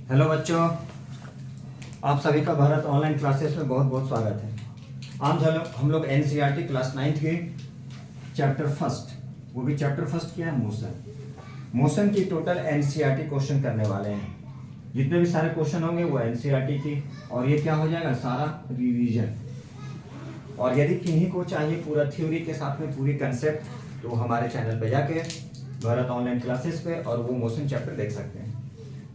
Hello बच्चों, आप सभी का भारत ऑनलाइन क्लासेस में बहुत बहुत स्वागत है। आज हम लोग एनसीईआरटी क्लास 9 के चैप्टर फर्स्ट, वो भी चैप्टर फर्स्ट क्या है, मोशन की टोटल एनसीईआरटी क्वेश्चन करने वाले हैं। जितने भी सारे क्वेश्चन होंगे वो एनसीईआरटी की, और ये क्या हो जाएगा, सारा रिवीजन। और यदि किन्हीं को चाहिए पूरा थ्योरी के साथ में पूरी कंसेप्ट, तो हमारे चैनल पे जाके भारत ऑनलाइन क्लासेस पे और वो मोशन चैप्टर देख सकते हैं।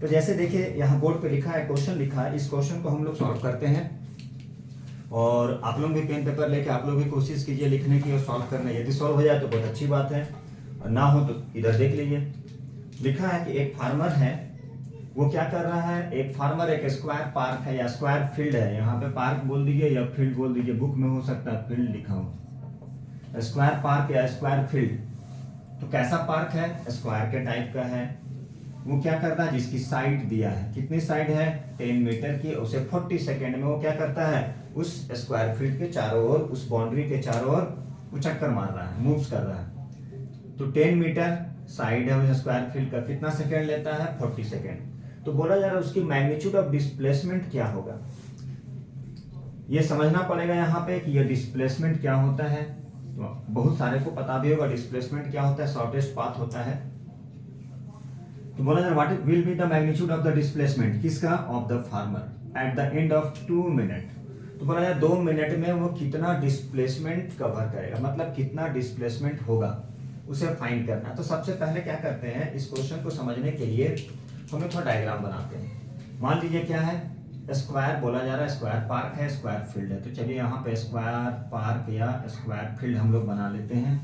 तो जैसे देखिए यहाँ बोर्ड पे लिखा है, क्वेश्चन लिखा है, इस क्वेश्चन को हम लोग सॉल्व करते हैं। और आप लोग भी पेन पेपर लेके आप लोग भी कोशिश कीजिए लिखने की और सॉल्व करने। यदि सॉल्व हो जाए तो बहुत अच्छी बात है, और ना हो तो इधर देख लीजिए। लिखा है कि एक फार्मर है, वो क्या कर रहा है, एक फार्मर एक स्क्वायर पार्क है या स्क्वायर फील्ड है, यहाँ पे पार्क बोल दीजिए या फील्ड बोल दीजिए, बुक में हो सकता है फील्ड लिखा हो, स्क्वायर पार्क या स्क्वायर फील्ड। तो कैसा पार्क है, स्क्वायर के टाइप का है। वो क्या करता है, जिसकी साइड दिया है, कितनी साइड है, 10 मीटर की, उसे 40 सेकेंड में वो क्या करता है, उस स्क्वायर फील्ड के चारों ओर, उस बाउंड्री के चारों ओर वो चक्कर मार रहा है, मूव्स कर रहा है। तो 10 मीटर साइड है उस स्क्वायर फील्ड का, कितना सेकेंड लेता है, 40 सेकेंड। तो बोला जा रहा है उसकी मैग्नीट्यूड ऑफ डिस्प्लेसमेंट क्या होगा। ये समझना पड़ेगा यहाँ पे कि ये डिस्प्लेसमेंट क्या होता है। तो बहुत सारे को पता भी होगा डिस्प्लेसमेंट क्या होता है, शॉर्टेस्ट पाथ होता है। तो बोला जाए what will be the magnitude of the displacement, किसका, of the farmer at the end of 2 minute. तो बोला जाए 2 मिनट में वो कितना डिस्प्लेसमेंट कवर करेगा, मतलब कितना डिस्प्लेसमेंट होगा, उसे फाइंड करना है। तो सबसे पहले क्या करते हैं, इस क्वेश्चन को समझने के लिए हम लोग थोड़ा डायग्राम बनाते हैं। मान लीजिए क्या है, स्क्वायर बोला जा रहा है, स्क्वायर पार्क है, स्क्वायर फील्ड है। तो चलिए यहाँ पे स्क्वायर पार्क या स्क्वायर फील्ड हम लोग बना लेते हैं।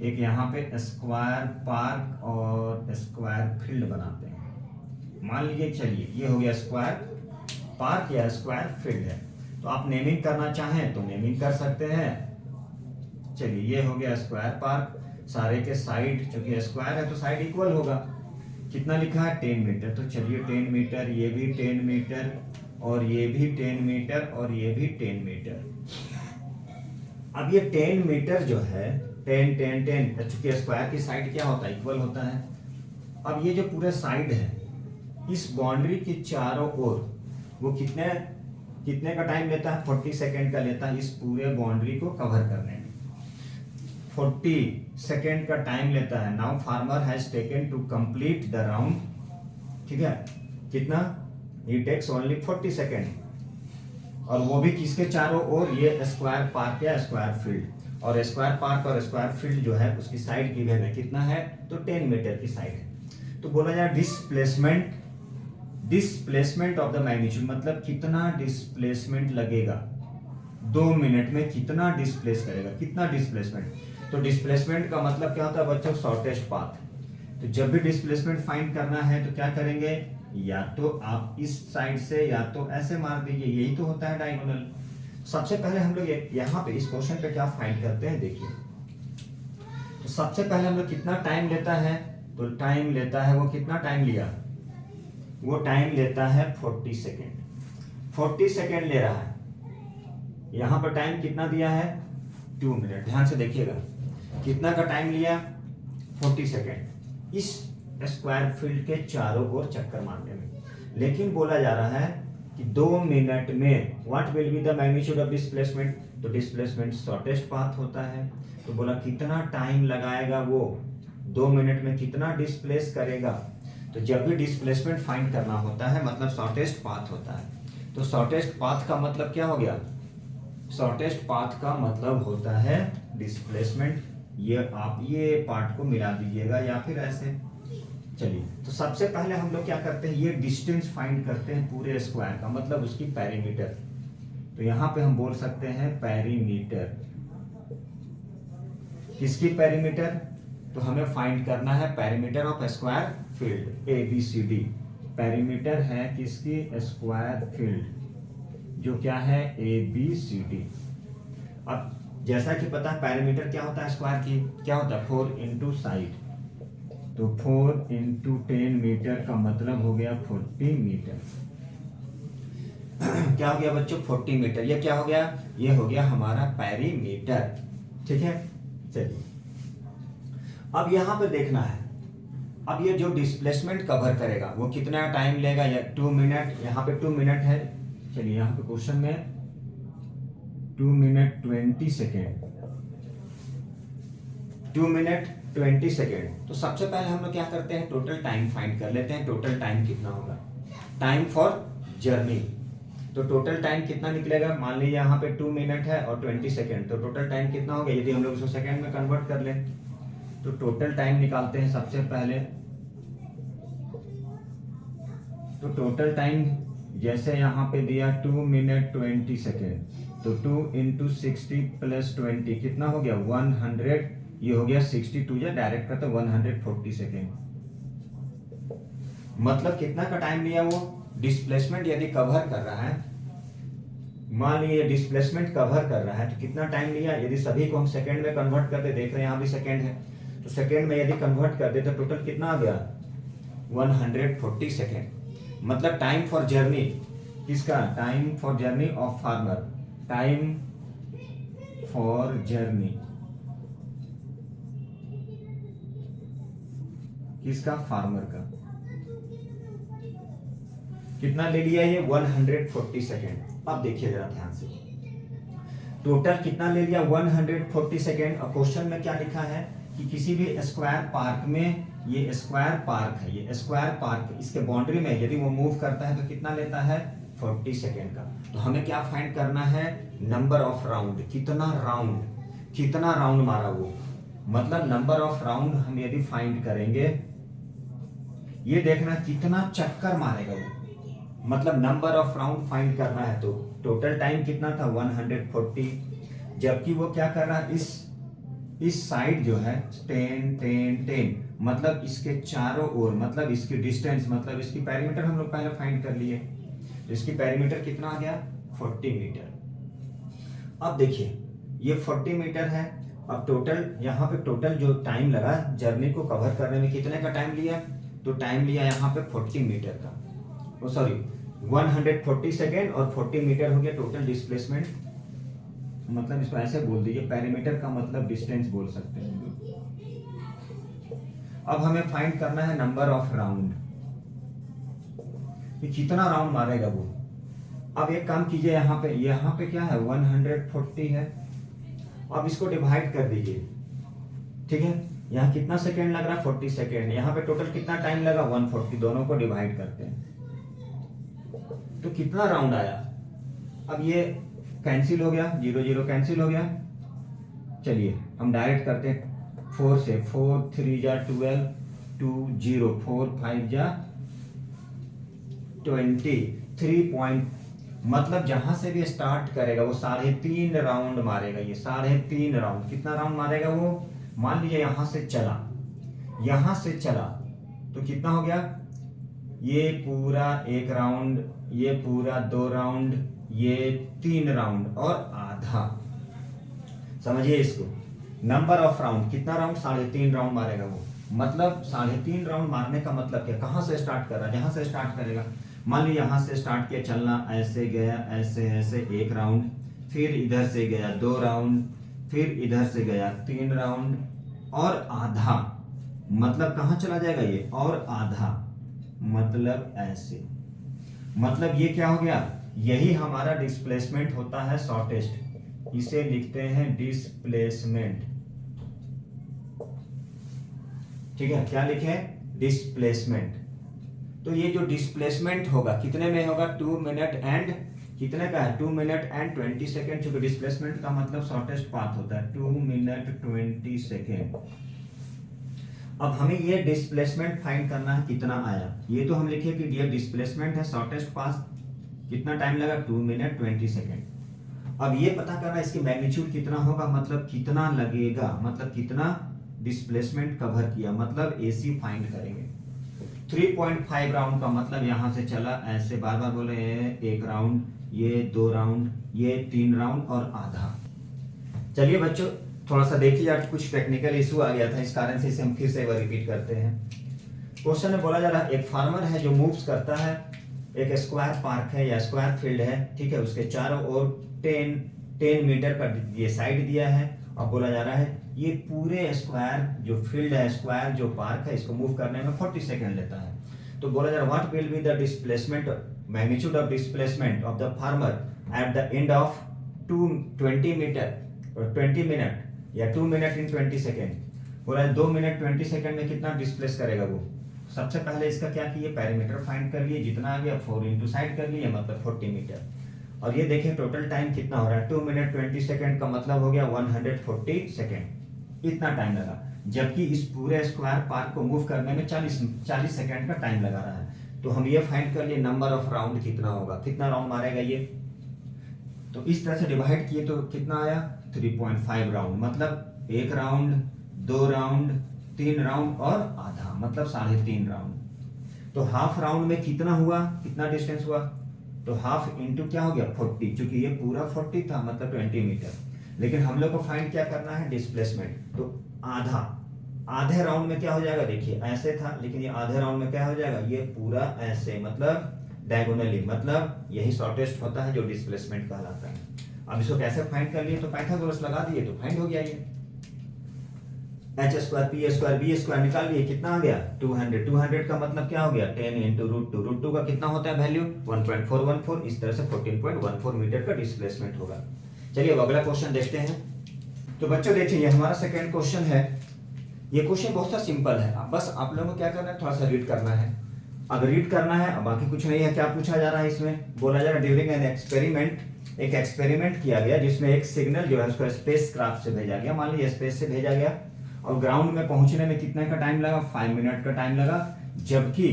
एक यहाँ पे स्क्वायर पार्क और स्क्वायर फील्ड बनाते हैं। मान लीजिए, चलिए ये हो गया स्क्वायर पार्क या स्क्वायर फील्ड है। तो आप नेमिंग करना चाहें तो नेमिंग कर सकते हैं। चलिए ये हो गया स्क्वायर पार्क, सारे के साइड, चूंकि स्क्वायर है तो साइड इक्वल होगा। कितना लिखा है, 10 मीटर। तो चलिए 10 मीटर, ये भी 10 मीटर और ये भी 10 मीटर और ये भी 10 मीटर। अब ये 10 मीटर जो है, 10 10 10, चूंकि स्क्वायर की साइड क्या होता है, इक्वल होता है। अब ये जो पूरा साइड है, इस बाउंड्री के चारों ओर वो कितने का टाइम लेता है, 40 सेकेंड का लेता है इस पूरे बाउंड्री को कवर करने में। 40 सेकेंड का टाइम लेता है। Now farmer has taken to complete the round, ठीक है, कितना, ही टेक्स ओनली 40 सेकेंड। और वो भी किसके चारों ओर, ये स्क्वायर पार्क या स्क्वायर फील्ड। और स्क्वायर पार्क और स्क्वायर फील्ड जो है उसकी साइड गिवन है, कितना है, तो 10 मीटर की साइड है। तो बोला जाए डिस्प्लेसमेंट ऑफ द मैग्नीट्यूड, मतलब कितना डिस्प्लेसमेंट लगेगा 2 मिनट में, कितना डिस्प्लेस करेगा, कितना डिस्प्लेसमेंट। तो डिस्प्लेसमेंट का मतलब क्या होता है बच्चों, शॉर्टेस्ट पाथ। तो जब भी डिस्प्लेसमेंट फाइंड करना है तो क्या करेंगे, या तो आप इस साइड से या तो ऐसे मार दीजिए, यही तो होता है डायगोनल। सबसे पहले हम लोग यहाँ पे इस क्वेश्चन पे क्या फाइंड करते हैं, देखिए। तो सबसे पहले हम लोग कितना टाइम लेता है, तो टाइम लेता है, वो कितना टाइम लिया, वो टाइम लेता है 40 सेकेंड। 40 सेकेंड ले रहा है। यहाँ पर टाइम कितना दिया है, 2 मिनट। ध्यान से देखिएगा कितना का टाइम लिया, 40 सेकेंड इस स्क्वायर फील्ड के चारों ओर चक्कर मारने में। लेकिन बोला जा रहा है कि 2 मिनट में what will be the magnitude of displacement, तो डिस्प्लेसमेंट शॉर्टेस्ट पाथ होता है। तो बोला कितना टाइम लगाएगा वो, 2 मिनट में कितना डिस्प्लेस करेगा। तो जब भी डिस्प्लेसमेंट फाइंड करना होता है मतलब शॉर्टेस्ट पाथ होता है। तो शॉर्टेस्ट पाथ का मतलब क्या हो गया, शॉर्टेस्ट पाथ का मतलब होता है डिस्प्लेसमेंट। ये आप ये पार्ट को मिला दीजिएगा या फिर ऐसे। चलिए तो सबसे पहले हम लोग क्या करते हैं, ये डिस्टेंस फाइंड करते हैं पूरे स्क्वायर का, मतलब उसकी पेरीमीटर। तो यहाँ पे हम बोल सकते हैं पेरीमीटर, किसकी पेरीमीटर, तो हमें फाइंड करना है perimeter of square field, ABCD। Perimeter है किसकी, स्क्वायर फील्ड, जो क्या है, ABCD। अब जैसा कि पता है पेरीमीटर क्या होता है स्क्वायर की, क्या होता है, 4 इंटू साइड। तो 4 इंटू 10 मीटर का मतलब हो गया 40 मीटर। क्या हो गया बच्चों, 40 मीटर। ये क्या हो गया, ये हो गया हमारा पेरीमीटर, ठीक है। चलिए अब यहां पे देखना है अब ये जो डिस्प्लेसमेंट कवर करेगा वो कितना टाइम लेगा, या 2 मिनट, यहाँ पे 2 मिनट है, चलिए यहाँ पे क्वेश्चन में 2 मिनट 20 सेकेंड, 2 मिनट 20 सेकेंड। तो सबसे पहले हम लोग क्या करते हैं, टोटल टाइम फाइंड कर लेते हैं। टोटल टाइम कितना होगा, टाइम फॉर जर्नी। तो टोटल टाइम कितना निकलेगा, मान लीजिए यहाँ पे 2 मिनट है और 20 सेकेंड, तो टोटल टाइम कितना होगा, यदि हम लोग उसको सेकेंड में कन्वर्ट कर लें तो टोटल टाइम निकालते हैं सबसे पहले। तो टोटल टाइम जैसे यहाँ पे दिया 2 मिनट 20 सेकेंड, तो 2 इंटू 60 प्लस 20 कितना हो गया 100, ये हो गया 62, या डायरेक्ट करते 140 सेकेंड। मतलब कितना का टाइम लिया वो डिस्प्लेसमेंट यदि कवर कर रहा है, मान लीजिए डिस्प्लेसमेंट कवर कर रहा है तो कितना टाइम लिया, यदि सभी को हम सेकेंड में कन्वर्ट करते, देख रहे हैं यहाँ भी सेकेंड है, तो सेकेंड में यदि कन्वर्ट कर दे तो टोटल कितना आ गया 140 सेकेंड। मतलब टाइम फॉर जर्नी किसका, time for journey of farmer, time for journey किसका, फार्मर का, कितना ले लिया ये 140 सेकेंड। अब देखिए जरा ध्यान से, टोटल कितना ले लिया 140 सेकेंड। और क्वेश्चन में क्या लिखा है कि किसी भी स्क्वायर पार्क में, ये स्क्वायर पार्क है, ये स्क्वायर पार्क, इसके बाउंड्री में यदि वो मूव करता है तो कितना लेता है 40 सेकेंड का। तो हमें क्या फाइंड करना है, नंबर ऑफ राउंड, कितना राउंड मारा वो, मतलब नंबर ऑफ राउंड हम यदि फाइंड करेंगे, ये देखना कितना चक्कर मारेगा वो, मतलब नंबर ऑफ राउंड फाइंड करना है। तो टोटल टाइम कितना था 140, जबकि वो क्या कर रहा है, इस साइड जो है 10, मतलब इसके चारों ओर, मतलब इसकी डिस्टेंस, मतलब इसकी पेरीमीटर हम लोग पहले फाइंड कर लिए, तो इसकी पेरीमीटर कितना आ गया 40 मीटर। अब देखिए ये 40 मीटर है। अब टोटल यहाँ पे टोटल जो टाइम लगा जर्नी को कवर करने में, कितने का टाइम लिया, तो टाइम लिया यहाँ पे 40 मीटर का, सॉरी 140 सेकेंड और 40 मीटर हो गया टोटल डिस्प्लेसमेंट। मतलब इसको ऐसे बोल दीजिए, पेरीमीटर का मतलब डिस्टेंस बोल सकते हैं। अब हमें फाइंड करना है नंबर ऑफ राउंड, कि कितना राउंड मारेगा वो। अब एक काम कीजिए, यहाँ पे क्या है 140 है, अब इसको डिवाइड कर दीजिए, ठीक है। यहाँ कितना सेकेंड लग रहा है 40 सेकेंड, यहाँ पे टोटल कितना टाइम लगा 140, दोनों को डिवाइड करते हैं तो कितना राउंड आया। अब ये कैंसिल हो गया, 0 0 कैंसिल हो गया। चलिए हम डायरेक्ट करते हैं 4 से, 4 3 जा 12, 2 0, 4 5 जा 20, 3 पॉइंट, मतलब जहां से भी स्टार्ट करेगा वो 3.5 राउंड मारेगा। ये 3.5 राउंड, कितना राउंड मारेगा वो, मान लीजिए यहां से चला तो कितना हो गया, ये पूरा 1 राउंड, ये पूरा 2 राउंड, ये 3 राउंड और आधा। समझिए इसको, नंबर ऑफ राउंड, कितना राउंड 3.5 राउंड मारेगा वो। मतलब 3.5 राउंड मारने का मतलब क्या, कहां से स्टार्ट कर रहा है, जहां से स्टार्ट करेगा, मान लीजिए यहां से स्टार्ट किया चलना, ऐसे गया, ऐसे 1 राउंड, फिर इधर से गया 2 राउंड, फिर इधर से गया 3 राउंड और आधा, मतलब कहां चला जाएगा ये, और आधा, मतलब ऐसे। मतलब ये क्या हो गया, यही हमारा डिस्प्लेसमेंट होता है शॉर्टेस्ट, इसे लिखते हैं डिस्प्लेसमेंट, ठीक है। क्या लिखे, डिस्प्लेसमेंट। तो ये जो डिस्प्लेसमेंट होगा कितने में होगा, 2 मिनट एंड कितने का है, 2 मिनट एंड 20 सेकेंड। चूंकि डिस्प्लेसमेंट का मतलब शॉर्टेस्ट पाथ होता है, 2 मिनट 20 सेकेंड। अब हमें ये डिस्प्लेसमेंट फाइंड करना है, कितना आया। ये तो हम लिखे कि ये डिस्प्लेसमेंट है, शॉर्टेस्ट पाथ, कितना टाइम लगा 2 मिनट 20 सेकेंड। अब ये पता करना इसकी मैग्नीट्यूड कितना होगा, मतलब कितना लगेगा, मतलब कितना डिस्प्लेसमेंट कवर किया, मतलब एसी फाइंड करेंगे। 3.5 राउंड का मतलब यहां से चला ऐसे, बार बार बोले 1 राउंड, ये 2 राउंड, ये 3 राउंड और आधा। चलिए बच्चों थोड़ा सा देखिए, यार कुछ टेक्निकल इशू आ गया था, इस कारण से इसे हम फिर से एक बार रिपीट करते हैं। क्वेश्चन में बोला जा रहा है एक फार्मर है जो मूव्स करता है, एक स्क्वायर पार्क है या स्क्वायर फील्ड है, ठीक है, उसके चारों ओर 10 मीटर का ये साइड दिया है और बोला जा रहा है ये पूरे स्क्वायर जो फील्ड है, स्क्वायर जो पार्क है, इसको मूव करने में 40 सेकेंड लेता है। तो बोला जा रहा है what will be the displacement, magnitude of displacement of the farmer at the end of 20 metre और 20 मिनट या 2 मिनट इन 20 सेकेंड। बोला 2 मिनट 20 सेकेंड में कितना डिस्प्लेस करेगा वो। सबसे पहले इसका क्या किए, पैरामीटर फाइंड कर लिए, जितना आ गया 4 इंटू साइड कर लिए, मतलब 40 मीटर। और ये देखें टोटल टाइम कितना हो रहा है, 2 मिनट 20 सेकेंड का मतलब हो गया 140 सेकेंड, इतना टाइम लगा। जबकि इस पूरे स्क्वायर पार्क को मूव करने में 40 सेकेंड का टाइम लगा रहा है। तो हम ये फाइंड कर लिए नंबर ऑफ राउंड कितना होगा, कितना राउंड मारेगा ये। तो इस तरह से डिवाइड किए तो कितना आया 3.5 राउंड, मतलब 1 राउंड, 2 राउंड, 3 राउंड और आधा, मतलब 3.5 राउंड। तो हाफ राउंड में कितना हुआ, कितना डिस्टेंस हुआ, तो हाफ इंटू क्या हो गया 40, क्योंकि ये पूरा 40 था मतलब 20 मीटर। लेकिन हम लोग को फाइंड क्या करना है, डिस्प्लेसमेंट। तो आधे राउंड में क्या हो जाएगा, देखिए ऐसे था, लेकिन ये आधे राउंड में क्या हो जाएगा, ये पूरा ऐसे, मतलब डायगोनली, मतलब यही शॉर्टेस्ट होता है जो डिस्प्लेसमेंट कहलाता है। अब इसको कैसे फाइंड कर लिए, तो पाइथागोरस लगा दिए तो फाइंड हो गया ये। H square P square B square निकाल लिए, कितना आ गया 200। 200 का मतलब क्या हो गया 10 इंटू √2, √2 का कितना होता है वैल्यू 1.414। इस तरह से 14.14 मीटर का डिस्प्लेसमेंट होगा। चलिए अब अगला क्वेश्चन देखते हैं। तो बच्चों देखिए ये हमारा सेकेंड क्वेश्चन है। ये क्वेश्चन बहुत सा सिंपल है, अब बस आप लोगों को क्या करना है, थोड़ा सा रीड करना है। अब रीड करना है, अब बाकी कुछ नहीं है। क्या पूछा जा रहा है इसमें, बोला जा रहा है ड्यूरिंग एन एक्सपेरिमेंट, एक एक्सपेरिमेंट किया गया जिसमें एक सिग्नल जो है उसको स्पेस क्राफ्ट से भेजा गया, मान लीजिए स्पेस से भेजा गया, और ग्राउंड में पहुंचने में कितने का टाइम लगा, 5 मिनट का टाइम लगा। जबकि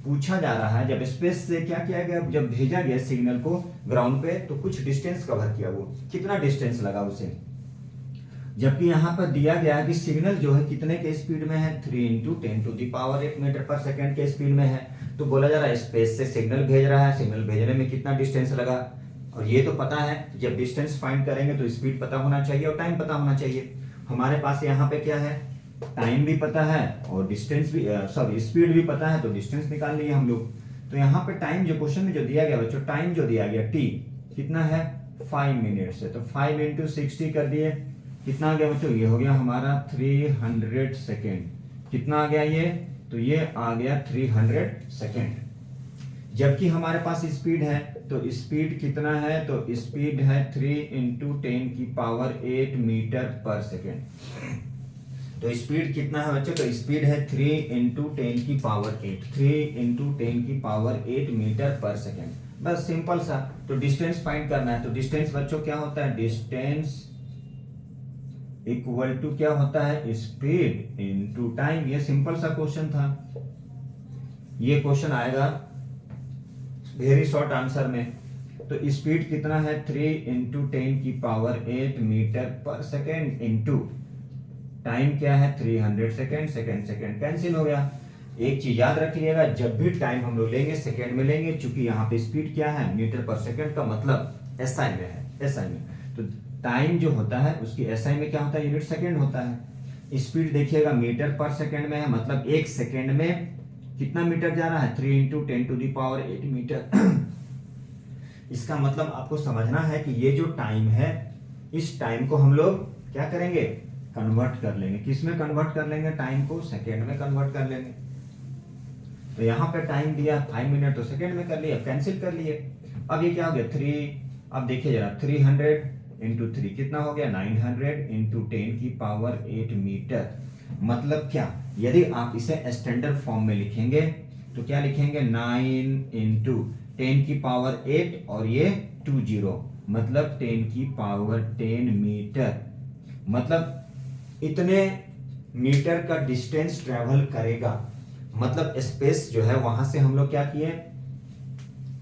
पूछा जा रहा है जब स्पेस से क्या किया गया, जब भेजा गया सिग्नल को ग्राउंड पे तो कुछ डिस्टेंस कवर किया, वो कितना डिस्टेंस लगा उसे। जबकि यहाँ पर दिया गया है कि सिग्नल जो है कितने के स्पीड में है, 3 इंटू 10⁸ मीटर पर सेकेंड के स्पीड में है। तो बोला जा रहा है स्पेस से सिग्नल भेज रहा है, सिग्नल भेजने में कितना डिस्टेंस लगा। और ये तो पता है जब डिस्टेंस फाइंड करेंगे तो स्पीड पता होना चाहिए और टाइम पता होना चाहिए। हमारे पास यहाँ पे क्या है, टाइम भी पता है और डिस्टेंस भी, सॉरी स्पीड भी पता है, तो डिस्टेंस निकाल लिए हम लोग। तो यहाँ पे टाइम जो क्वेश्चन में जो दिया गया बच्चों, टाइम जो दिया गया टी कितना है 5 मिनट्स है, तो 5 इंटू 60 कर दिए, कितना आ गया बच्चों, ये हो गया हमारा 300 सेकेंड। कितना आ गया ये, तो ये आ गया 300 सेकेंड। जबकि हमारे पास स्पीड है, तो स्पीड कितना है, तो स्पीड है 3 इंटू 10⁸ मीटर पर सेकेंड। तो स्पीड कितना है बच्चों, तो स्पीड है 3 इंटू 10⁸, 3 इंटू 10⁸ मीटर पर सेकेंड। बस सिंपल सा। तो डिस्टेंस फाइंड करना है, तो डिस्टेंस बच्चों क्या होता है, डिस्टेंस इक्वल टू क्या होता है, स्पीड इंटू टाइम। ये सिंपल सा क्वेश्चन था। ये क्वेश्चन आएगा वेरी शॉर्ट आंसर में। तो स्पीड कितना है 3 इंटू 10⁸ मीटर पर सेकेंड इंटू टाइम क्या है 300 सेकेंड। सेकेंड कैंसिल हो गया। एक चीज याद रख लिएगा, जब भी टाइम हम लोग लेंगे सेकेंड में लेंगे, चूंकि यहाँ पे स्पीड क्या है मीटर पर सेकेंड का मतलब एसआई में है, एसआई में। तो टाइम जो होता है उसकी एसआई में क्या होता है, यूनिट सेकेंड होता है। स्पीड देखिएगा मीटर पर सेकेंड में है, मतलब 1 सेकेंड में कितना मीटर जा रहा है 3 इंटू 10⁸ मीटर। इसका मतलब आपको समझना है कि ये जो टाइम है, इस टाइम को हम लोग क्या करेंगे, कन्वर्ट कर लेंगे। किस में कन्वर्ट कर लेंगे, टाइम को सेकेंड में कन्वर्ट कर लेंगे। तो यहाँ पे टाइम दिया 5 मिनट, तो सेकेंड में कर लिया, कैंसिल कर लिए। अब ये क्या हो गया 3, अब देखिए जरा 300 इंटू 3 कितना हो गया 900 इंटू 10⁸ मीटर। मतलब क्या, यदि आप इसे स्टैंडर्ड फॉर्म में लिखेंगे तो क्या लिखेंगे 9 इंटू 10⁸ और ये 20, मतलब 10⁸ मीटर। मतलब इतने मीटर का डिस्टेंस ट्रेवल करेगा। मतलब स्पेस जो है वहां से हम लोग क्या किए,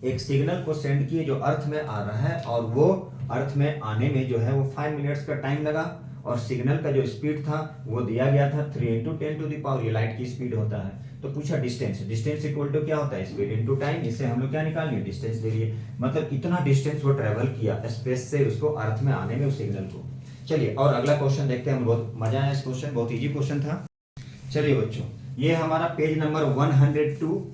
एक सिग्नल को सेंड किए जो अर्थ में आ रहा है, और वो अर्थ में आने में जो है वो 5 मिनट्स का टाइम लगा। और सिग्नल का जो स्पीड था वो दिया गया था 3 इंटू 10⁻, ये लाइट की स्पीड होता है। तो पूछा डिस्टेंस, डिस्टेंस इक्वल टू क्या होता है, स्पीड इंटू टाइम। इससे हम लोग क्या निकाल लिए, डिस्टेंस ले लिए। मतलब इतना डिस्टेंस वो ट्रेवल किया स्पेस से उसको अर्थ में आने में, उस सिग्नल को। चलिए और अगला क्वेश्चन देखते हैं। हम बहुत मजा आया इस क्वेश्चन, बहुत इजी क्वेश्चन था। चलिए बच्चों, ये हमारा पेज नंबर 102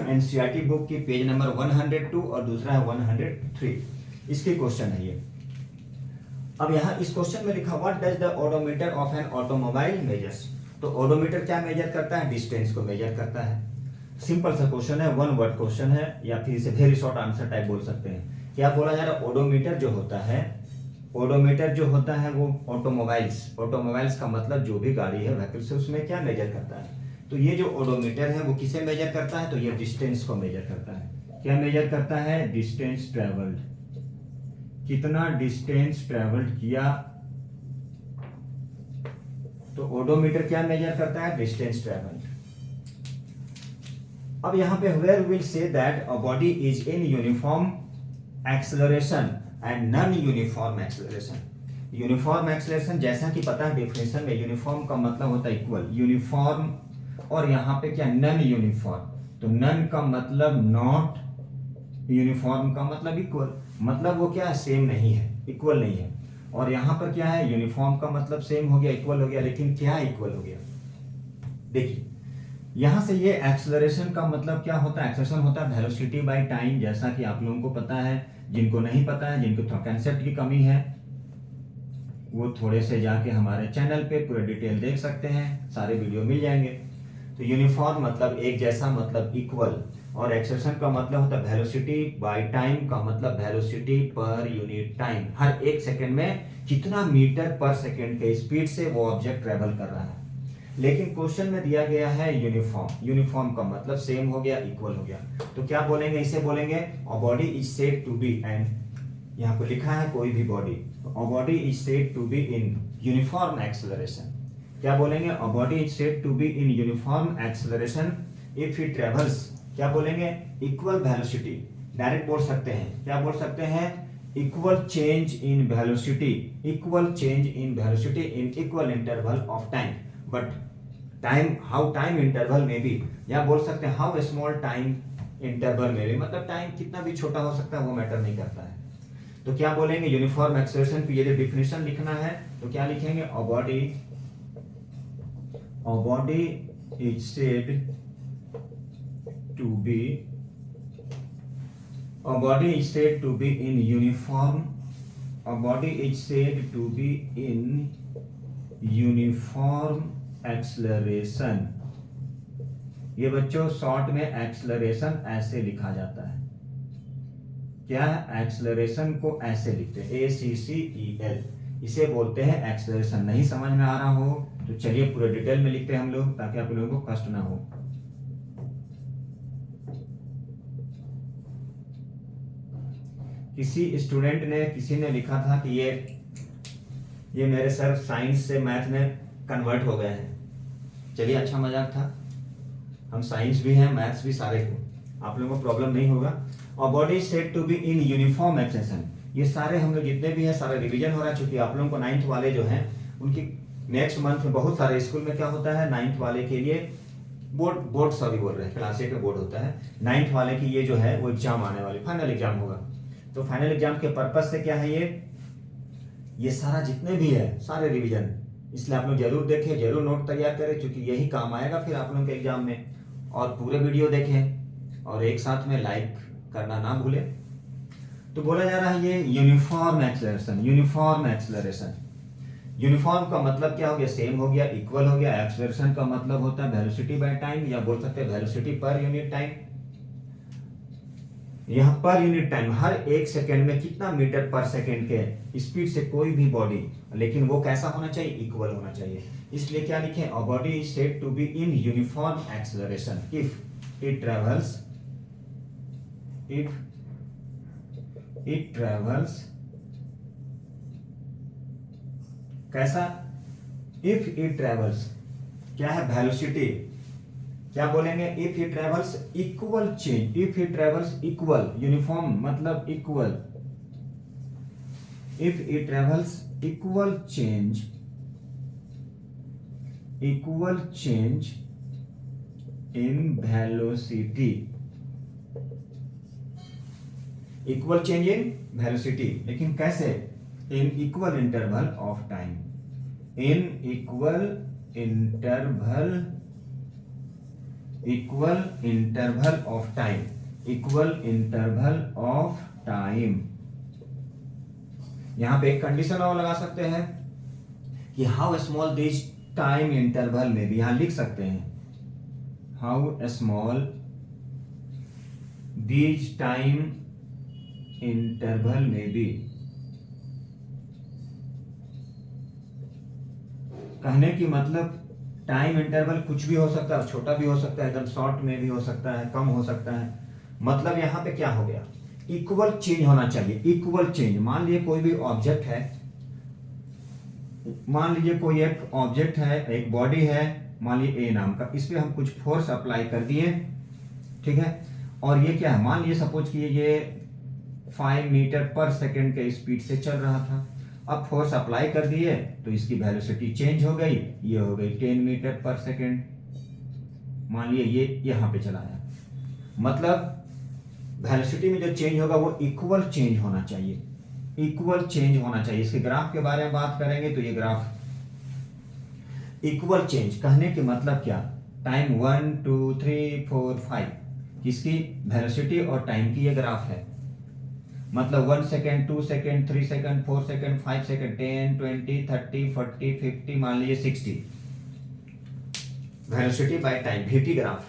एनसीईआरटी बुक की पेज नंबर 102 और दूसरा है 103। इसके क्वेश्चन है ये। अब यहाँ इस क्वेश्चन में लिखा what does the odometer of an automobile measures. तो ओडोमीटर क्या मेजर करता है? डिस्टेंस को मेजर करता है। सिंपल सा क्वेश्चन है, वन वर्ड क्वेश्चन है, या फिर इसे वेरी शॉर्ट आंसर टाइप बोल सकते हैं। क्या बोला जा रहा है? ओडोमीटर जो होता है, ओडोमीटर जो होता है वो ऑटोमोबाइल्स का मतलब जो भी गाड़ी है, व्हीकल्स है, उसमें क्या मेजर करता है? तो ये जो ओडोमीटर है वो किसे मेजर करता है? तो ये डिस्टेंस को मेजर करता है। क्या मेजर करता है? Distance travelled. कितना डिस्टेंस ट्रेवल्ड किया, तो ओडोमीटर क्या मेजर करता है? Distance travelled. अब यहां पे where will say that a body is in uniform acceleration and non uniform acceleration. Uniform acceleration जैसा कि पता है डेफिनेशन में, यूनिफॉर्म का मतलब होता है इक्वल, यूनिफॉर्म, और यहाँ पे क्या? Non uniform. तो नॉन का मतलब नॉट, यूनिफॉर्म का मतलब इक्वल, मतलब वो क्या है? सेम नहीं है, इक्वल नहीं है। और यहाँ पर क्या है? यूनिफॉर्म का मतलब सेम हो गया, इक्वल हो गया, लेकिन क्या इक्वल हो गया? देखिए यहां से ये एक्सेलरेशन का मतलब क्या होता है? एक्सेलरेशन होता है वेलोसिटी बाय टाइम, जैसा कि आप लोगों को पता है। जिनको नहीं पता है, जिनको थोड़ा कंसेप्ट की कमी है, वो थोड़े से जाके हमारे चैनल पे पूरे डिटेल देख सकते हैं, सारे वीडियो मिल जाएंगे। तो यूनिफॉर्म मतलब एक जैसा, मतलब इक्वल, और एक्सेलरेशन का मतलब होता है वेलोसिटी बाय टाइम का मतलब वेलोसिटी पर यूनिट टाइम। हर एक सेकंड में कितना मीटर पर सेकंड के स्पीड से वो ऑब्जेक्ट ट्रेवल कर रहा है। लेकिन क्वेश्चन में दिया गया है यूनिफॉर्म। यूनिफॉर्म का मतलब सेम हो गया, इक्वल हो गया। तो क्या बोलेंगे? इसे बोलेंगे a body is said to be, and यहाँ पे लिखा है कोई भी body, a body is said to be in uniform acceleration. क्या बोलेंगे? A body is said to be in uniform acceleration if it travels, क्या बोलेंगे? Equal velocity. डायरेक्ट बोल सकते हैं, क्या बोल सकते हैं? Equal change in velocity, equal change in velocity in equal interval of time. But time, how time interval में भी, या बोल सकते हैं हाउ स्मॉल टाइम इंटरवल में भी, मतलब टाइम कितना भी छोटा हो सकता है, वो मैटर नहीं करता है। तो क्या बोलेंगे? यूनिफॉर्म एक्सेलरेशन की यदि डिफिनेशन लिखना है तो क्या लिखेंगे? A body is said to be, a body is said to be in uniform, a body is said to be in uniform acceleration. ये बच्चों शॉर्ट में एक्सेलरेशन ऐसे लिखा जाता है। क्या है? एक्सेलरेशन को ऐसे लिखते हैं, ACCEL, इसे बोलते हैं एक्सेलरेशन। नहीं समझ में आ रहा हो तो चलिए पूरे डिटेल में लिखते हैं हम लोग, ताकि आप लोगों को कष्ट ना हो। किसी स्टूडेंट ने, किसी ने लिखा था कि ये मेरे सर साइंस से मैथ में कन्वर्ट हो गए हैं। चलिए अच्छा मजाक था, हम साइंस भी हैं, मैथ्स भी, सारे को आप लोगों को प्रॉब्लम नहीं होगा। और body said to be in uniform acceleration, ये सारे हम लोग जितने भी हैं सारे रिवीजन हो रहा है। चूंकि आप लोगों को 9th वाले जो हैं उनकी नेक्स्ट मंथ में बहुत सारे स्कूल में क्या होता है, 9th वाले के लिए बोर्ड सॉरी बोल रहे हैं, क्लास 8 में बोर्ड होता है, 9th वाले की ये जो है वो एग्जाम आने वाली, फाइनल एग्जाम होगा। तो फाइनल एग्जाम के पर्पज से क्या है, ये सारा जितने भी है सारे रिवीजन, इसलिए आप लोग जरूर देखें, जरूर नोट तैयार करें, क्योंकि यही काम आएगा फिर आप लोगों के एग्जाम में। और पूरे वीडियो देखें और एक साथ में लाइक करना ना भूलें। तो बोला जा रहा है ये uniform acceleration, uniform acceleration. Uniform का मतलब क्या हो गया? सेम हो गया, इक्वल हो गया। एक्सेलरेशन का मतलब होता है वेलोसिटी बाय टाइम, या बोल सकते हैं वेलोसिटी पर यूनिट टाइम। यहाँ पर यूनिट टाइम, हर एक सेकंड में कितना मीटर पर सेकंड के स्पीड से कोई भी बॉडी, लेकिन वो कैसा होना चाहिए? इक्वल होना चाहिए। इसलिए क्या लिखे? A body is said to be in uniform acceleration if it travels, कैसा? इफ इट ट्रेवल्स, क्या है? वेलोसिटी। क्या बोलेंगे? If it travels equal change, if it travels equal, uniform मतलब equal, if it travels equal change in velocity, equal change in velocity, लेकिन कैसे? In equal interval of time, in equal interval of time, equal interval of time. यहाँ पे एक condition और लगा सकते हैं कि how small this time interval में भी, यहां लिख सकते हैं how small this time interval में भी। कहने की मतलब टाइम इंटरवल कुछ भी हो सकता है, छोटा भी हो सकता है, एकदम शॉर्ट में भी हो सकता है, कम हो सकता है। मतलब यहाँ पे क्या हो गया, इक्वल चेंज होना चाहिए, इक्वल चेंज। मान लीजिए कोई भी ऑब्जेक्ट है, मान लीजिए कोई एक ऑब्जेक्ट है, एक बॉडी है, मान लीजिए ए नाम का, इस पे हम कुछ फोर्स अप्लाई कर दिए, ठीक है, और ये क्या है, मान लीजिए सपोज कि ये 5 मीटर पर सेकेंड के स्पीड से चल रहा था। अब फोर्स अप्लाई कर दिए तो इसकी वेलोसिटी चेंज हो गई, ये हो गई 10 मीटर पर सेकेंड। मान लीजिए ये यहां पे चला है, मतलब वेलोसिटी में जो चेंज होगा वो इक्वल चेंज होना चाहिए, इक्वल चेंज होना चाहिए। इसके ग्राफ के बारे में बात करेंगे तो ये ग्राफ इक्वल चेंज, कहने के मतलब क्या, टाइम 1 2 3 4 5 किसकी वेलोसिटी और टाइम की ये ग्राफ है। मतलब 1 second 2 second 3 second 4 second 5 second 10 20 30 40 50 मान लीजिए 60, velocity by time VT graph.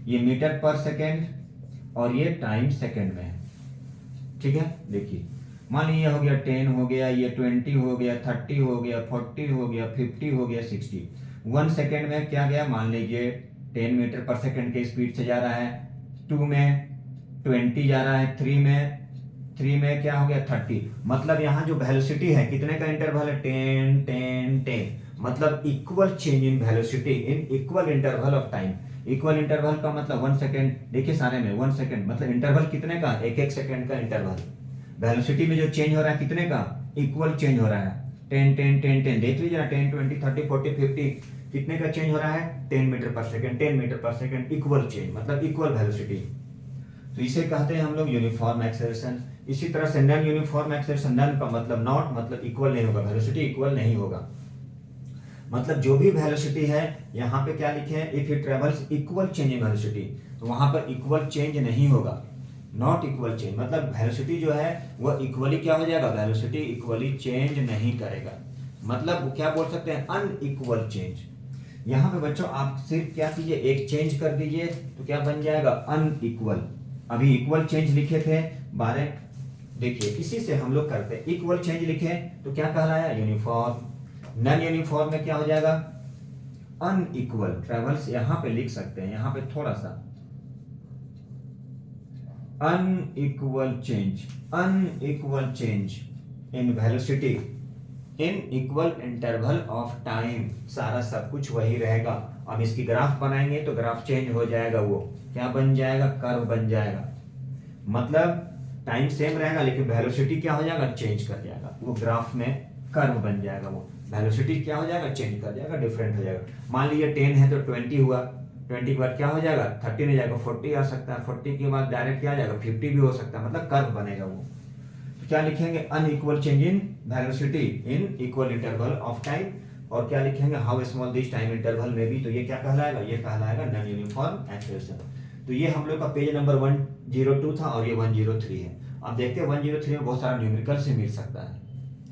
ये मीटर पर सेकेंड और ये टाइम सेकेंड में है, ठीक है। देखिए मान लीजिए हो गया 10 हो गया, ये 20 हो गया, 30 हो गया, 40 हो गया, 50 हो गया, 60। 1 सेकेंड में क्या गया, मान लीजिए 10 मीटर पर सेकेंड के स्पीड से जा रहा है, 2 में 20 जा रहा है, 3 में क्या हो गया 30। मतलब यहाँ जो वेलोसिटी है कितने का इंटरवल है, 10 10 10, मतलब equal change in velocity in equal interval of time. Equal interval का मतलब 1 सेकेंड, देखिए सारे में 1 सेकेंड, मतलब इंटरवल कितने का, एक एक सेकेंड का इंटरवल। वेलोसिटी में जो चेंज हो रहा है कितने का, इक्वल चेंज हो रहा है, 10 10 10 10, देख लीजिए 10 20 30 40 50 कितने का चेंज हो रहा है, 10 मीटर पर सेकेंड, 10 मीटर पर सेकेंड, इक्वल चेंज मतलब इक्वल वेलोसिटी। तो इसे कहते हैं हम लोग यूनिफॉर्म एक्सेलरेशन। इसी तरह से नॉन यूनिफॉर्म एक्सेलरेशन, नॉन का मतलब नॉट, मतलब इक्वल नहीं होगा, वेलोसिटी इक्वल नहीं होगा। मतलब जो भी वेलोसिटी है यहाँ पे क्या लिखे हैं, if it travels equal change in velocity, तो वहां पर इक्वल चेंज नहीं होगा, नॉट इक्वल चेंज। मतलब वेलोसिटी जो है वो इक्वली क्या हो जाएगा, वेलोसिटी इक्वली चेंज नहीं करेगा, मतलब क्या बोल सकते हैं, अनइक्वल चेंज। यहाँ पे बच्चों आप सिर्फ क्या कीजिए, एक चेंज कर दीजिए तो क्या बन जाएगा, अनइक्वल। अभी इक्वल चेंज लिखे थे 12, देखिए इसी से हम लोग करते हैं, इक्वल चेंज लिखे तो क्या कहलाया, यूनिफॉर्म। नॉन यूनिफॉर्म में क्या हो जाएगा, अनइक्वल ट्रेवल्स। यहां पे लिख सकते हैं, यहां पे थोड़ा सा unequal change in velocity in equal interval of time, सारा सब कुछ वही रहेगा। अब इसकी ग्राफ बनाएंगे तो ग्राफ चेंज हो जाएगा, वो क्या बन जाएगा, कर्व बन जाएगा। मतलब टाइम सेम रहेगा लेकिन वेलोसिटी क्या हो जाएगा, चेंज कर जाएगा, वो ग्राफ में कर्व बन जाएगा, वो वेलोसिटी क्या हो जाएगा, चेंज कर जाएगा, डिफरेंट हो जाएगा। मान लीजिए 10 है तो 20 हुआ, 20 के बाद क्या हो जाएगा, 30 नहीं जाएगा, 40 आ सकता है, 40 के बाद डायरेक्ट क्या आ जाएगा, 50 भी हो सकता है, मतलब कर्व बनेगा वो। तो क्या लिखेंगे, unequal change in velocity in equal interval of time, और क्या लिखेंगे, how small this time interval में भी, तो ये क्या कहलाएगा, ये कहलाएगा नॉन यूनिफॉर्म एक्सेलरेशन। तो ये हम लोग का पेज नंबर 102 था और ये 103 है। अब देखते हैं 103 में बहुत सारा न्यूमेरिकल से मिल सकता है।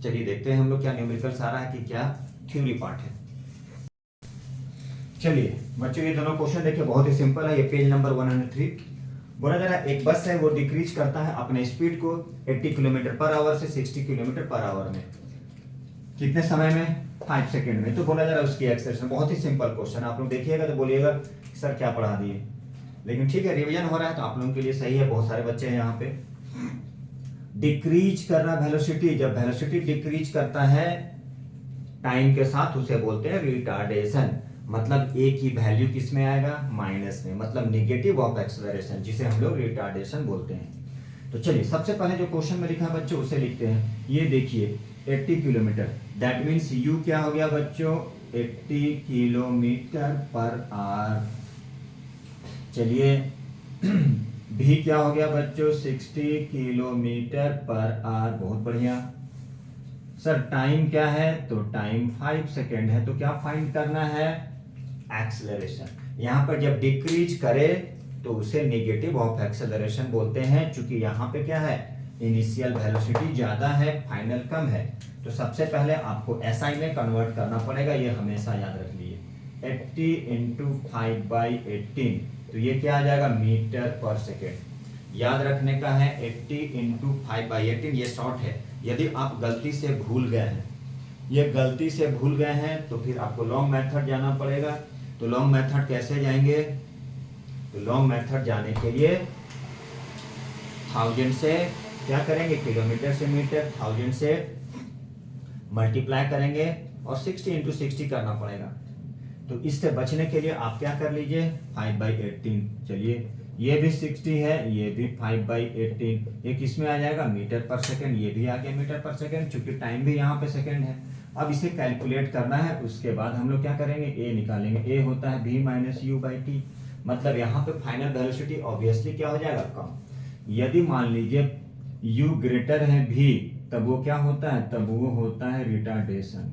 चलिए देखते हैं हम लोग क्या न्यूमेरिकल सारा है कि क्या थ्योरी पार्ट है। चलिए बच्चों ये दोनों क्वेश्चन देखिए, बहुत ही सिंपल है। ये पेज नंबर 103 बोला जा रहा है, एक बस है वो डिक्रीज करता है अपने स्पीड को 80 किलोमीटर पर आवर से 60 किलोमीटर पर आवर में, कितने समय में, 5 सेकेंड में। तो बोला जा रहा है उसकी एक्सेलरेशन। बहुत ही सिंपल क्वेश्चन, आप लोग देखिएगा तो बोलिएगा सर क्या पढ़ा दिए, लेकिन ठीक है रिवीजन हो रहा है तो आप लोगों के लिए सही है। बहुत सारे बच्चे हैं यहाँ पे। डिक्रीज करना वेलोसिटी, जब वेलोसिटी डिक्रीज करता है टाइम के साथ उसे बोलते हैं रिटार्डेशन। मतलब ए की वैल्यू किस में आएगा, माइनस में, मतलब निगेटिव ऑफ एक्सेलरेशन, जिसे हम लोग रिटार्डेशन बोलते हैं। तो चलिए सबसे पहले जो क्वेश्चन में लिखा है बच्चों उसे लिखते हैं। ये देखिए 80 किलोमीटर, दैट मीन्स यू क्या हो गया बच्चों, 80 किलोमीटर पर आवर। चलिए भी क्या हो गया बच्चों, 60 किलोमीटर पर आवर। बहुत बढ़िया सर। टाइम क्या है, तो टाइम 5 सेकेंड है, तो क्या फाइंड करना है, एक्सेलरेशन। यहां पर जब डिक्रीज करे तो उसे नेगेटिव ऑफ एक्सेलरेशन बोलते हैं, क्योंकि यहां पे क्या है, इनिशियल वेलोसिटी ज़्यादा है, फाइनल कम है, तो सबसे पहले आपको एसआई में कन्वर्ट करना पड़ेगा, ये हमेशा याद रख लीजिए। 80 इंटू 5/18, तो ये क्या आ जाएगा, मीटर पर सेकेंड। याद रखने का है 80 इंटू 5/18, ये शॉर्ट है। यदि आप गलती से भूल गए हैं, ये गलती से भूल गए हैं, तो फिर आपको लॉन्ग मेथड जाना पड़ेगा। तो लॉन्ग मेथड कैसे जाएंगे, तो लॉन्ग मेथड जाने के लिए 1000 से क्या करेंगे, किलोमीटर से मीटर, 1000 से मल्टीप्लाई करेंगे और 60 इंटू 60 करना पड़ेगा। तो इससे बचने के लिए आप क्या कर लीजिए, 5/18। चलिए ये भी 60 है, ये भी 5/18, ये किस में आ जाएगा, मीटर पर सेकेंड, ये भी आ गया मीटर पर सेकेंड, चूंकि टाइम भी यहाँ पे सेकेंड है। अब इसे कैलकुलेट करना है, उसके बाद हम लोग क्या करेंगे, ए निकालेंगे। ए होता है v minus you by T, मतलब यहाँ पे फाइनल वेलोसिटी ऑब्वियसली क्या हो जाएगा, कम। यदि मान लीजिए u ग्रेटर है v, तब वो क्या होता है, तब वो होता है रिटार्डेशन।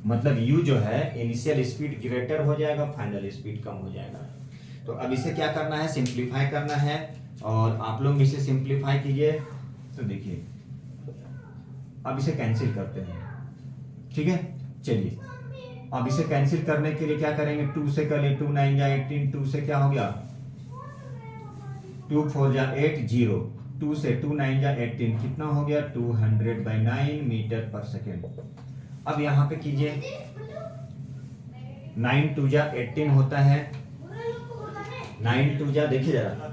मतलब u जो है इनिशियल स्पीड ग्रेटर हो जाएगा, फाइनल स्पीड कम हो जाएगा। तो अब इसे क्या करना है, सिंप्लीफाई करना है, और आप लोग इसे सिंप्लीफाई कीजिए। तो देखिए अब इसे कैंसिल करते हैं, ठीक है। चलिए अब इसे कैंसिल करने के लिए क्या करेंगे, 2 से कर ले, 2 9 जा 18, 2 से क्या हो गया, 2 4 जा 8 0, 2 से 2 9 जा 18, कितना हो गया, 200/9 मीटर पर सेकेंड। अब यहाँ पे कीजिए, 9 2 जा 18 होता है, 9 2 जा, देखिए जरा,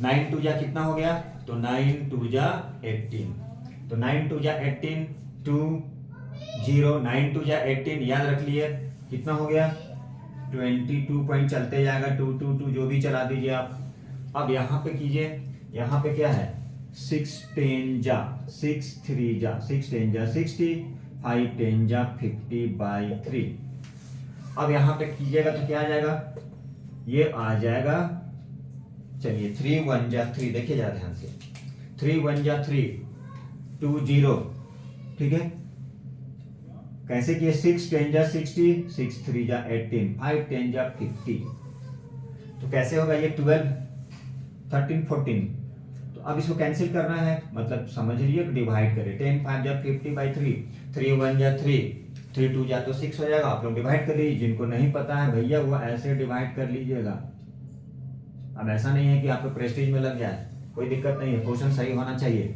9 2 जा कितना हो गया, तो 9 2 जा 18, तो 9 2 जा 18, 2 0, 9 2 जा 18, याद रख लिए कितना हो गया, 22 पॉइंट चलते जाएगा, 2 2 2 जो भी चला दीजिए आप। अब यहाँ पे कीजिए, यहाँ पे क्या है, 6 10 जा 6 3 जा 6 10 जा 60, 5 10 जा 50/3। अब यहाँ पे कीजिएगा तो क्या आ जाएगा, ये आ जाएगा, चलिए 3 1 जा 3, देखिए जरा ध्यान से, 3 1 जा 3, 2 0, ठीक है। कैसे किए, 6 10 जा 60, 6 3 जा 18, 5 10 जा 50, तो कैसे होगा ये 12 13 14। तो अब इसको कैंसिल करना है, मतलब समझ लीजिए डिवाइड करें, 10 5 जा 50/3, 3 1 जा 3, 3 2 जा तो 6 हो जाएगा। आप लोग डिवाइड कर लीजिए, जिनको नहीं पता है भैया वो ऐसे डिवाइड कर लीजिएगा। अब ऐसा नहीं है कि आपको प्रेस्टीज में लग जाए, कोई दिक्कत नहीं है, क्वेश्चन सही होना चाहिए।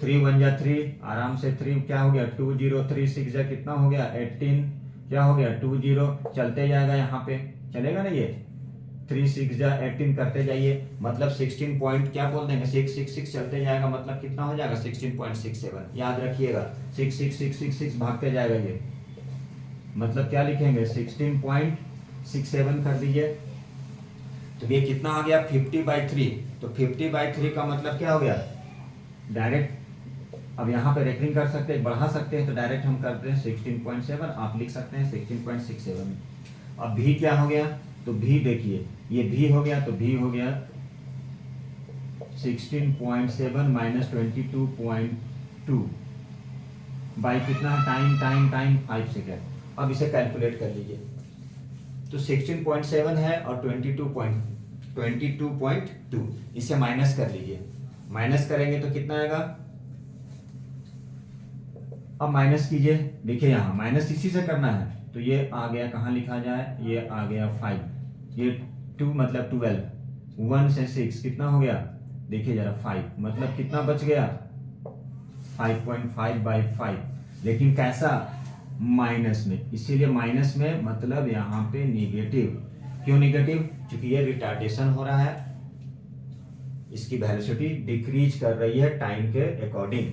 3 1 जा 3, आराम से 3 क्या हो गया, 2 0, 3 6 जा कितना हो गया, 18, क्या हो गया, 2 0, चलते जाएगा, यहाँ पे चलेगा ना, ये 3 6 जा 18 करते जाइए, मतलब 16 पॉइंट क्या बोल देंगे, 6 6 6 चलते जाएगा, मतलब कितना हो जाएगा, 16.67। याद रखिएगा 6 6 6 6 6 भागते जाएगा, ये मतलब क्या लिखेंगे, 16.67 कर दीजिए। तो ये कितना आ गया, 50/3। तो 50/3 का मतलब क्या हो गया, डायरेक्ट अब यहाँ पे रेकरिंग कर सकते हैं, बढ़ा सकते हैं, तो डायरेक्ट हम करते हैं 16.7, आप लिख सकते हैं 16.67। अब भी क्या हो गया, तो भी देखिए ये भी हो गया, तो भी हो गया 16.7 माइनस 22.2 बाई कितना, टाइम टाइम टाइम 5 सेकेंड। अब इसे कैलकुलेट कर लीजिए, तो 16.7 है और 22.2, इसे माइनस कर लीजिए, माइनस करेंगे तो कितना आएगा, अब माइनस कीजिए, देखिए यहाँ माइनस इसी से करना है, तो ये आ गया, कहाँ लिखा जाए, ये आ गया 5, ये 2 मतलब 12, 1 से 6 कितना हो गया, देखिए जरा 5, मतलब कितना बच गया, 5.5/5, लेकिन कैसा, माइनस में, इसीलिए माइनस में मतलब यहाँ पे निगेटिव। क्यों निगेटिव, क्योंकि ये रिटार्डेशन हो रहा है, इसकी वेलोसिटी डिक्रीज कर रही है टाइम के अकॉर्डिंग,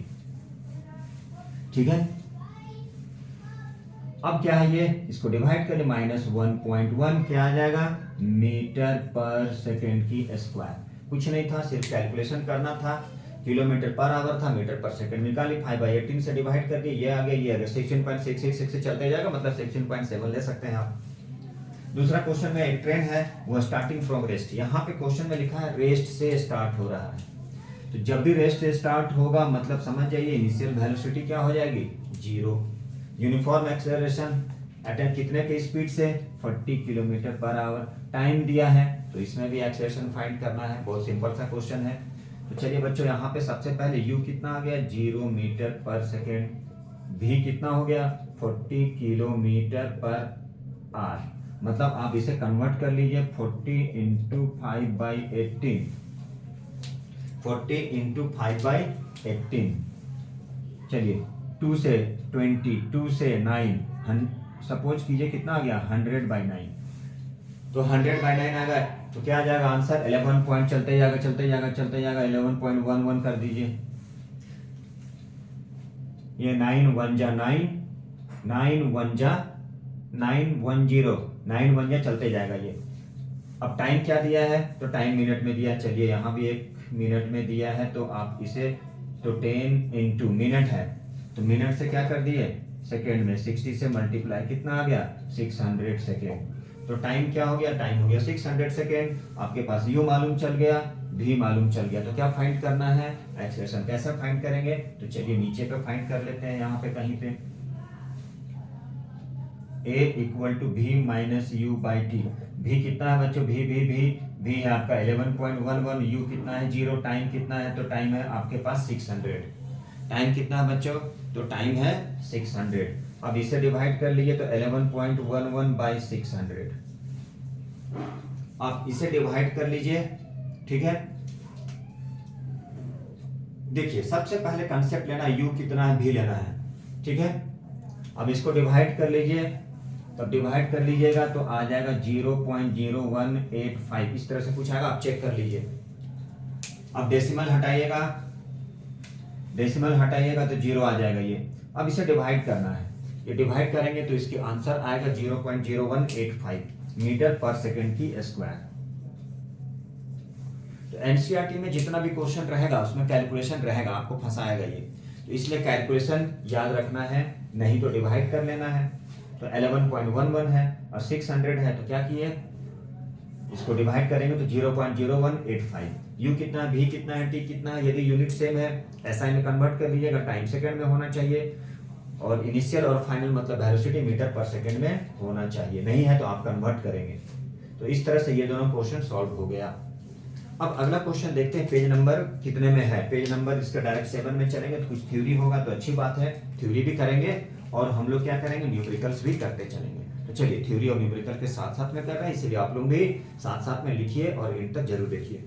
ठीक है। अब क्या है, ये इसको डिवाइड करें, -1.1 क्या आ जाएगा, मीटर पर सेकेंड की स्क्वायर। कुछ नहीं था, सिर्फ कैलकुलेशन करना था, किलोमीटर पर आवर था, मीटर पर सेकंड निकाली, 5/18 से डिवाइड करके ये आ गया, ये आ गया 16.666 से चलते जाएगा, मतलब 16.7 ले सकते हैं आप। दूसरा क्वेश्चन में एक ट्रेन है, वो स्टार्टिंग फ्रॉम रेस्ट, यहाँ पे क्वेश्चन में लिखा है रेस्ट से स्टार्ट हो रहा है, तो जब भी रेस्ट से स्टार्ट होगा मतलब समझ जाइए इनिशियल वेलोसिटी क्या हो जाएगी, 0। यूनिफॉर्म एक्सेलरेशन एट कितने के स्पीड से, 40 किलोमीटर पर आवर। टाइम दिया है, तो इसमें भी एक्सेलरेशन फाइंड करना है, बहुत सिंपल सा क्वेश्चन है। तो चलिए बच्चों यहाँ पे सबसे पहले u कितना आ गया 0 मीटर पर सेकेंड, v कितना हो गया 40 किलोमीटर पर आवर। मतलब आप इसे कन्वर्ट कर लीजिए 40 इंटू 5/18, 40 इंटू 5/18। चलिए 2 से 20, 2 से 9, सपोज कीजिए कितना आ गया 100/9। तो 100/9 आ गया तो क्या आ जाएगा आंसर 11 पॉइंट, चलते जाएगा 11.11 कर दीजिए। ये 9 1 जा 9, 9 1 जा 910, 9 1 जा चलते जाएगा ये। अब टाइम क्या दिया है तो टाइम मिनट में दिया है। चलिए यहाँ भी 1 मिनट में दिया है तो आप इसे तो 10 इंटू मिनट है तो मिनट से क्या कर दिए सेकेंड में, 60 से मल्टीप्लाई कितना आ गया 600 सेकेंड। तो टाइम क्या हो गया, टाइम हो गया 600 सेकेंड। आपके पास u मालूम चल गया, v मालूम चल गया। तो क्या फाइंड करना है एक्सेलरेशन। कैसे फाइंड करेंगे तो चलिए नीचे पे फाइंड कर लेते हैं। यहाँ पे कहीं पे a equal to v minus u by T. v कितना है बच्चों, v है आपका 11.11, u कितना है 0, टाइम कितना है तो टाइम है आपके पास 600। टाइम कितना है बच्चों तो टाइम है 600। अब इसे डिवाइड कर लीजिए तो 11.11 बाई 600। आप इसे डिवाइड कर लीजिए, ठीक है। देखिए सबसे पहले कंसेप्ट लेना है u कितना है v लेना है, ठीक है। अब इसको डिवाइड कर लीजिए, तब डिवाइड कर लीजिएगा तो आ जाएगा 0.0185, इस तरह से पूछाएगा, आप चेक कर लीजिए। अब डेसिमल हटाइएगा तो 0 आ जाएगा ये। अब इसे डिवाइड करना है, ये डिवाइड करेंगे तो इसकी आंसर आएगा 0.0185 मीटर पर सेकेंड की स्क्वायर। तो एनसीईआरटी में जितना भी क्वेश्चन रहेगा उसमें कैलकुलेशन रहेगा, आपको फंसाएगा ये। तो इसलिए कैलकुलेशन याद रखना है, नहीं तो डिवाइड कर लेना है। तो 11.11 है और 600 है तो क्या किए इसको डिवाइड करेंगे तो 0.0185। u कितना है, v कितना है, t कितना है। यदि यूनिट सेम है एसआई में कन्वर्ट कर लीजिएगा, टाइम सेकंड में होना चाहिए और इनिशियल और फाइनल मतलब वेलोसिटी मीटर पर सेकंड में होना चाहिए। नहीं है तो आप कन्वर्ट करेंगे। तो इस तरह से ये दोनों क्वेश्चन सॉल्व हो गया। अब अगला क्वेश्चन देखते हैं पेज नंबर कितने में है। पेज नंबर इसका डायरेक्ट 7 में चलेंगे तो कुछ थ्योरी होगा तो अच्छी बात है, थ्योरी भी करेंगे और हम लोग क्या करेंगे न्यूमेरिकल्स भी करते चलेंगे। तो चलिए थ्योरी और न्यूमेरिकल के साथ साथ में कर रहे हैं, इसलिए आप लोग भी साथ साथ में लिखिए और इन तक जरूर देखिए।